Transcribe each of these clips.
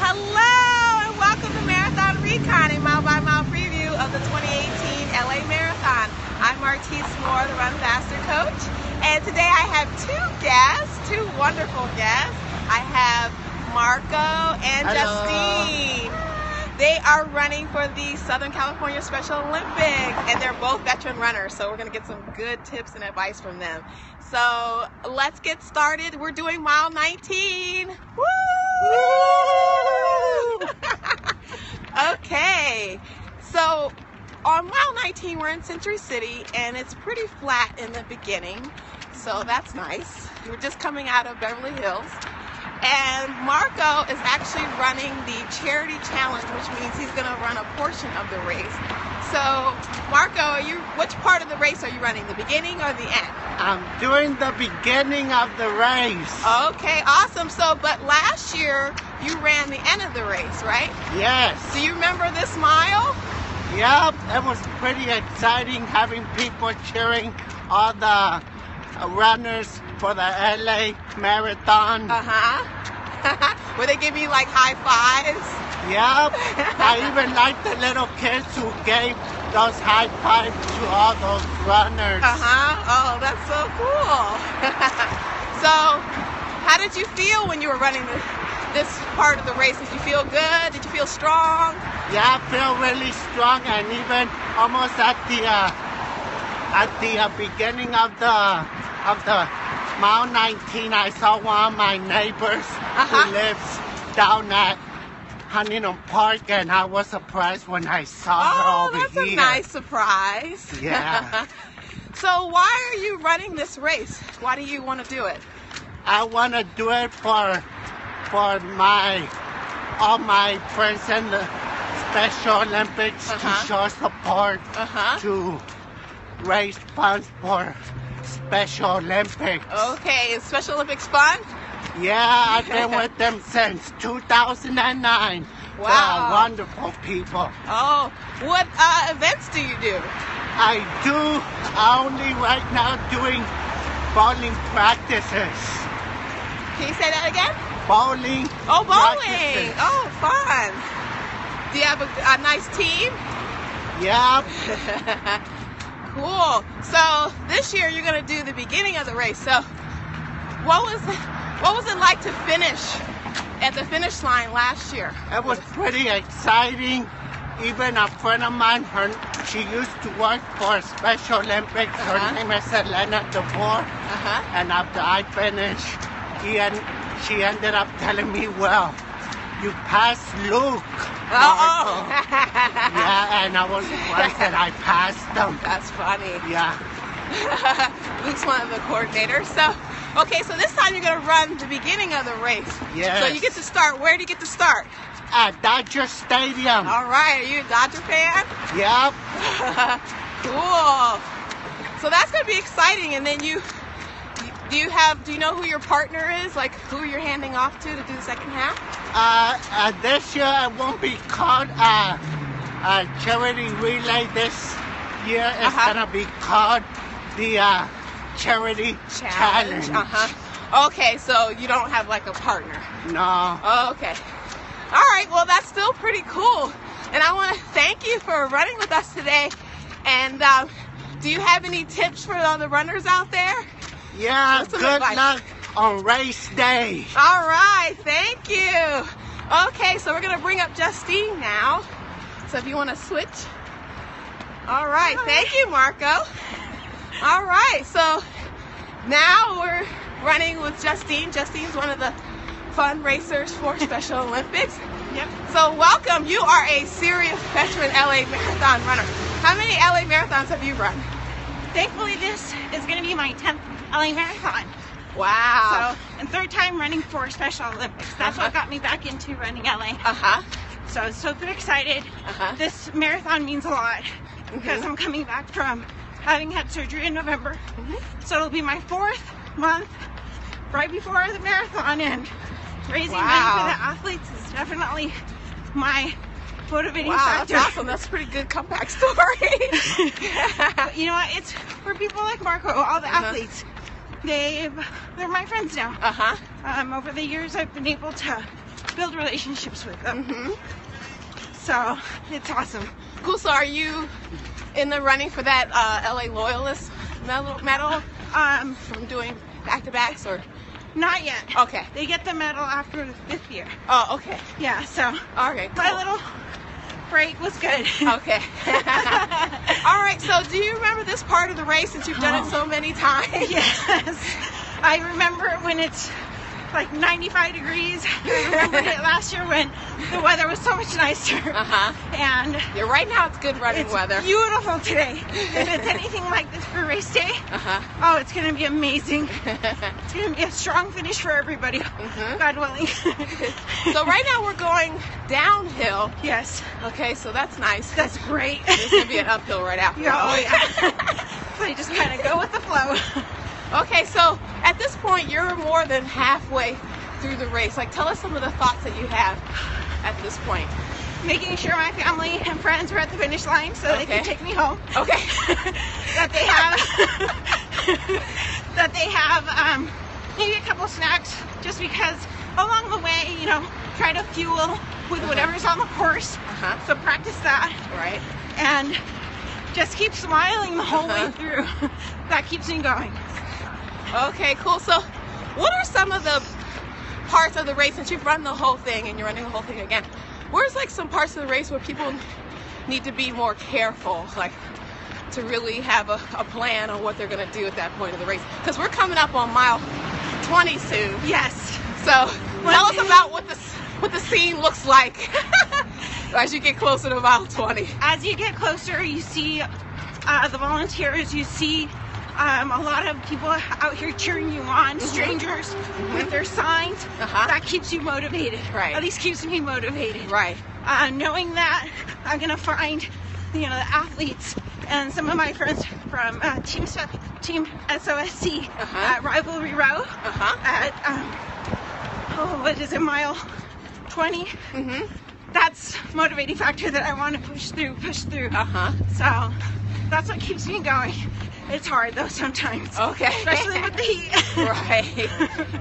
Hello and welcome to Marathon Recon, a mile-by-mile preview of the 2018 LA Marathon. I'm Martise, the Run Faster coach, and today I have two wonderful guests. I have Marco and Hello. Justine. They are running for the Southern California Special Olympics, and they're both veteran runners, so we're going to get some good tips and advice from them. So let's get started. We're doing mile 19. Woo! Okay, so on mile 19 we're in Century City, and it's pretty flat in the beginning, so that's nice. We're just coming out of Beverly Hills. And Marco is actually running the charity challenge, which means he's going to run a portion of the race. So, Marco, which part of the race are you running, the beginning or the end? I'm doing the beginning of the race. Okay, awesome. So, but last year you ran the end of the race, right? Yes. Do you remember this mile? Yep, it was pretty exciting having people cheering all the runners for the LA Marathon. Where they give you like high fives? Yep. I even like the little kids who gave those high fives to all those runners. Oh, that's so cool. So, how did you feel when you were running this part of the race? Did you feel good? Did you feel strong? Yeah, I feel really strong, and even almost at the beginning of the mile 19, I saw one of my neighbors who lives down at Huntington Park, and I was surprised when I saw her over that's here. a nice surprise. Yeah. So why are you running this race? Why do you want to do it? I want to do it for all my friends in the Special Olympics to show support, to raise funds for Special Olympics. Okay, is Special Olympics fun? Yeah, I've been with them since 2009. Wow. They're wonderful people. Oh, what events do you do? I only right now doing bowling practices. Can you say that again? Bowling. Oh, bowling. Practices. Oh, fun. Do you have a nice team? Yep. Cool. So this year you're going to do the beginning of the race. So what was it like to finish at the finish line last year? It was pretty exciting. Even a friend of mine, she used to work for Special Olympics. Her name is Elena DeVore. And after I finished, she ended up telling me, well, you passed Luke. Yeah, and I was surprised that I passed them. That's funny. Yeah. Luke's one of the coordinators. So, okay, so this time you're going to run the beginning of the race. Yes. So you get to start. Where do you get to start? At Dodger Stadium. All right. Are you a Dodger fan? Yep. Cool. So that's going to be exciting. And then do you know who your partner is? Like who you're handing off to do the second half? This year it won't be called a charity relay. This year it's gonna be called the charity challenge. Okay, so you don't have like a partner. No. Oh, okay. All right. Well, that's still pretty cool. And I want to thank you for running with us today. And do you have any tips for the other runners out there? Yeah, good luck on race day. All right, thank you. Okay, so we're going to bring up Justine now. So if you want to switch. All right, thank you, Marco. All right, so now we're running with Justine. Justine's one of the fun racers for Special Olympics. Yep. So welcome. You are a serious veteran LA Marathon runner. How many LA Marathons have you run? Thankfully, this is going to be my 10th LA Marathon. Wow. So, and third time running for Special Olympics. That's what got me back into running LA. So I'm super excited. This marathon means a lot because I'm coming back from having had surgery in November. So it'll be my 4th month right before the marathon, and raising money for the athletes is definitely my motivating factor. That's awesome. That's a pretty good comeback story. But you know what? It's for people like Marco, all the athletes. They're my friends now. Over the years, I've been able to build relationships with them. So it's awesome. Cool. So are you in the running for that LA Loyalist medal from doing back-to-backs or? Not yet. Okay. They get the medal after the 5th year. Oh, okay. Yeah, so Okay, cool. my little break was good. Okay. All right, so do you remember this part of the race since you've done it so many times? Yes. I remember when it's like 95 degrees. I remembered it last year when the weather was so much nicer. And yeah, right now it's good running weather. It's beautiful today. If it's anything like this for race day, oh, it's going to be amazing. It's going to be a strong finish for everybody, God willing. So right now we're going downhill. Yes. Okay, so that's nice. That's great. There's going to be an uphill right after. Oh, yeah. So you just kind of go with the flow. Okay, so at this point, you're more than halfway through the race. Like, tell us some of the thoughts that you have at this point. Making sure my family and friends are at the finish line so they can take me home. Okay. That they have maybe a couple snacks, just because along the way, you know, try to fuel with whatever's on the course. So practice that. Right. And just keep smiling the whole way through. That keeps me going. Okay, cool. So what are some of the parts of the race, since you've run the whole thing and you're running the whole thing again, where's like some parts of the race where people need to be more careful, like to really have a plan on what they're going to do at that point of the race? Because we're coming up on mile 20 soon. Yes. So tell us about what the scene looks like as you get closer to mile 20. As you get closer, you see the volunteers, you see a lot of people out here cheering you on, strangers with their signs. That keeps you motivated. Right. At least keeps me motivated. Right. Knowing that I'm gonna find, you know, the athletes and some of my friends from Team SOSC at Rivalry Row at what is it, mile 20? That's a motivating factor that I want to push through. So that's what keeps me going. It's hard though sometimes. Okay. Especially with the heat.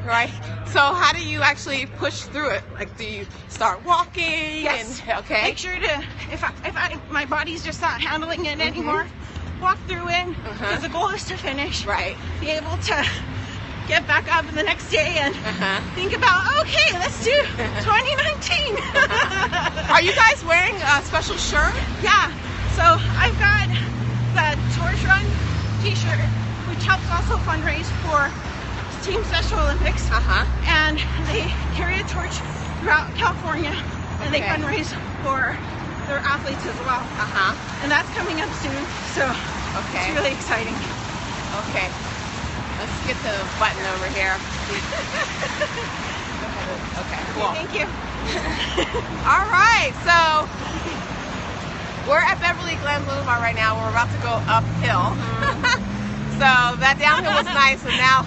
Right. So how do you actually push through it? Like, do you start walking? Yes. And, okay. Make sure to, if my body's just not handling it anymore, walk through it. Because the goal is to finish. Right. Be able to get back up the next day and think about, okay, let's do 2019. Are you guys wearing a special shirt? Yeah. So I've got the Torch Run t-shirt, which helps also fundraise for Team Special Olympics. And they carry a torch throughout California, and they fundraise for their athletes as well. And that's coming up soon, so it's really exciting. Okay. Let's get the button over here. Okay, cool. Thank you. All right, so we're at Beverly Glen Boulevard right now. We're about to go uphill. So that downhill was nice, and now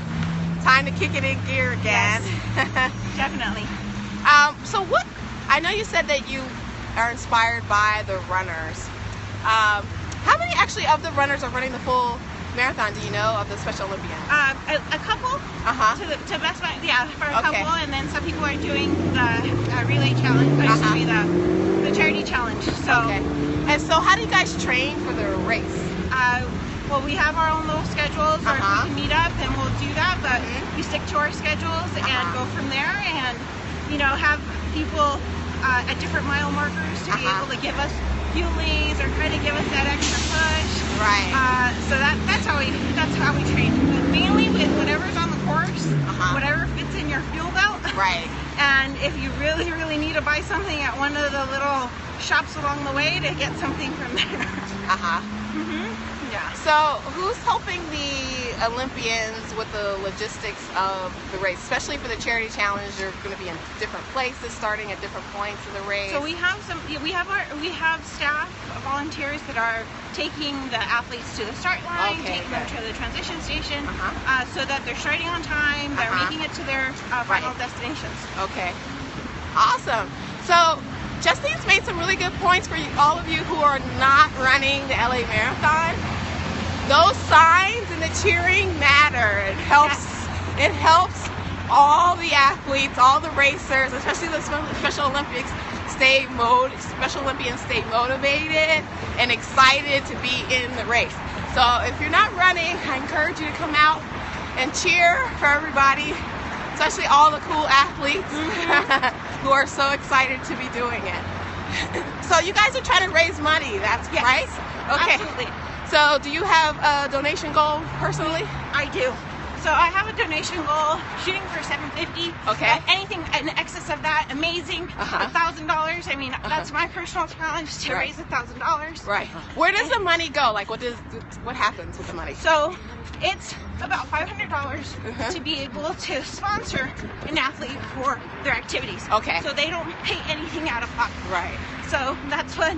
time to kick it in gear again. Yes, definitely. So what, I know you said that you are inspired by the runners. How many actually of the runners are running the full marathon, do you know, of the Special Olympians? A couple. To best my, for a couple, and then some people are doing the relay challenge, the charity challenge. So. And so how do you guys train for the race? Well, we have our own little schedules, or we can meet up and we'll do that, but we stick to our schedules and go from there, and, you know, have people at different mile markers to be able to give us fuelies or try to give us that extra push. Right. So that's how we train. But mainly with whatever's on the course, whatever fits in your fuel belt. Right. And if you really, really need to buy something at one of the little shops along the way, to get something from there. Yeah. So who's helping the Olympians with the logistics of the race, especially for the charity challenge? You're going to be in different places, starting at different points in the race. So we have staff, volunteers that are taking the athletes to the start line, taking them to the transition station, so that they're starting on time, they're making it to their final destinations. Okay. Awesome. So Justine's made some really good points for you, all of you who are not running the LA Marathon. Those signs and the cheering matter. It helps all the athletes, all the racers, especially the Special Olympics, Special Olympians stay motivated and excited to be in the race. So if you're not running, I encourage you to come out and cheer for everybody, especially all the cool athletes who are so excited to be doing it. So you guys are trying to raise money, that's right? Okay. Absolutely. So do you have a donation goal personally? I do. So I have a donation goal, shooting for $750. Okay. Anything in excess of that, amazing. $1,000. I mean, that's my personal challenge, to raise $1,000. Right. Where does the money go? Like, what happens with the money? So it's about $500 to be able to sponsor an athlete for their activities. Okay. So they don't pay anything out of pocket. Right. So that's what,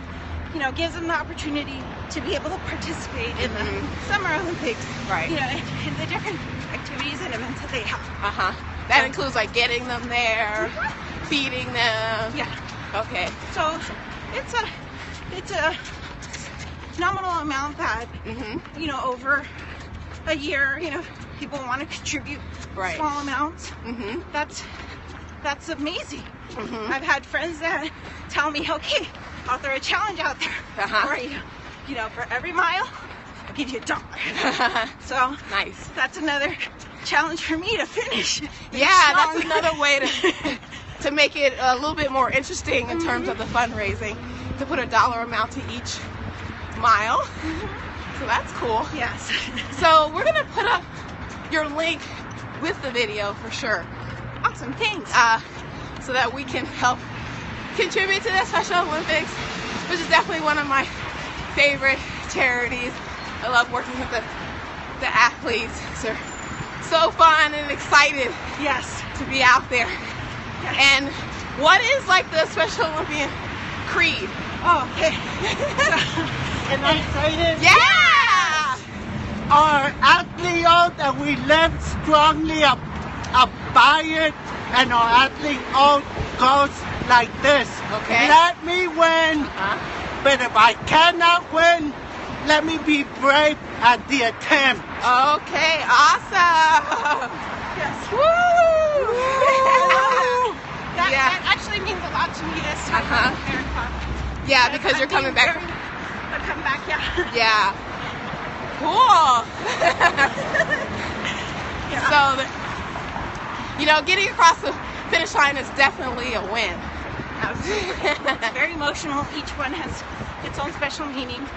gives them the opportunity to be able to participate in the Summer Olympics. Right. In the different activities and events that they have. That includes like getting them there, feeding them. Yeah. Okay. So it's a nominal amount that over a year, people want to contribute small amounts. That's amazing. I've had friends that tell me, okay, I'll throw a challenge out there for you. For every mile, I'll give you $1. So nice. That's another challenge for me to finish. Yeah, that's another way to make it a little bit more interesting in terms of the fundraising, to put a dollar amount to each mile. So that's cool. Yes. So we're gonna put up your link with the video for sure. Awesome, thanks. So that we can help contribute to the Special Olympics, which is definitely one of my favorite charities. I love working with the athletes. They're so fun and excited to be out there. Yes. And what is like the Special Olympian creed? Oh, okay. Am I excited? Yeah! Our athlete oath, and we live strongly by it, and our athlete oath goes like this. Okay. Let me win, but if I cannot win, let me be brave at the attempt. Okay, awesome. Yes. Woo! That actually means a lot to me this time. Marathon. Yeah, because you're coming back. I'm coming back, yeah. Yeah. Cool. So, getting across the finish line is definitely a win. Absolutely. It's very emotional. Each one has its own special meaning.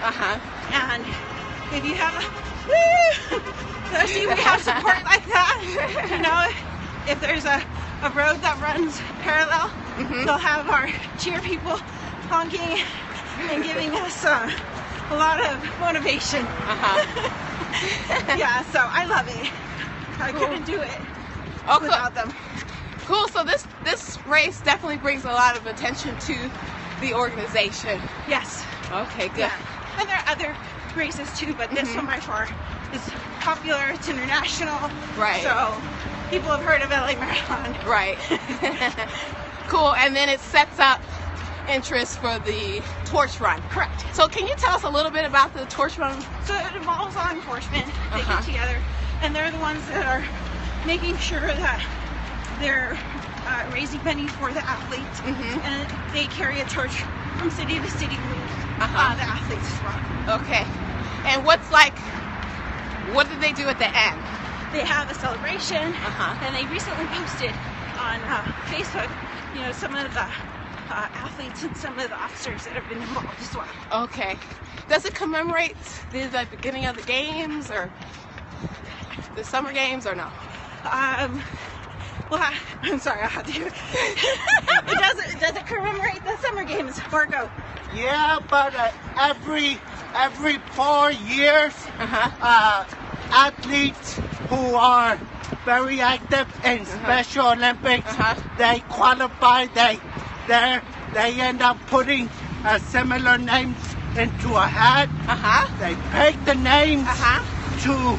And if you have especially we have support like that, if there's a road that runs parallel, they'll have our cheer people honking and giving us a lot of motivation. Yeah, so I love it. I couldn't do it without them. Cool. So this race definitely brings a lot of attention to the organization. Yes. Okay, good. Yeah. And there are other races too, but this one by far is popular. It's international. Right. So people have heard of LA Marathon. Right. Cool. And then it sets up interest for the torch run. Correct. So can you tell us a little bit about the torch run? So it involves law enforcement. They get together, and they're the ones that are making sure that they're raising money for the athletes, and they carry a torch from city to city with the athletes as well. Okay. And what did they do at the end? They have a celebration, and they recently posted on Facebook, some of the athletes and some of the officers that have been involved as well. Okay. Does it commemorate the beginning of the games or the summer games or no? Well, I'm sorry, I have to. It doesn't commemorate the summer games or go. Yeah, but every 4 years, athletes who are very active in Special Olympics, they qualify. They end up putting similar names into a hat. They pick the names to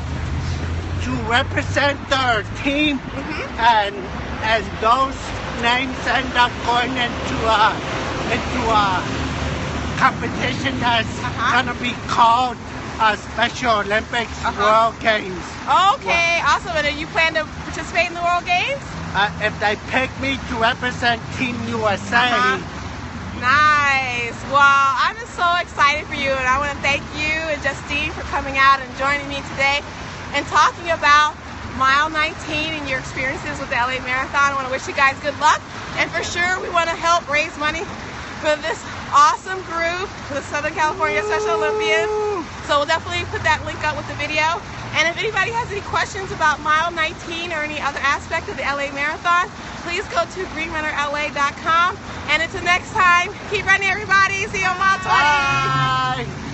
represent their team, and those names end up going into a competition that's gonna be called Special Olympics World Games. Okay, awesome. And then you plan to participate in the World Games? if they pick me to represent Team USA. Nice. Well, I'm just so excited for you, and I want to thank you and Justine for coming out and joining me today and talking about mile 19 and your experiences with the LA Marathon. I want to wish you guys good luck, and for sure we want to help raise money for this awesome group, the Southern California Special Olympians. So we'll definitely put that link up with the video. And if anybody has any questions about mile 19 or any other aspect of the LA Marathon, please go to GreenRunnerLA.com. And until next time, keep running, everybody. See you on mile 20. Bye.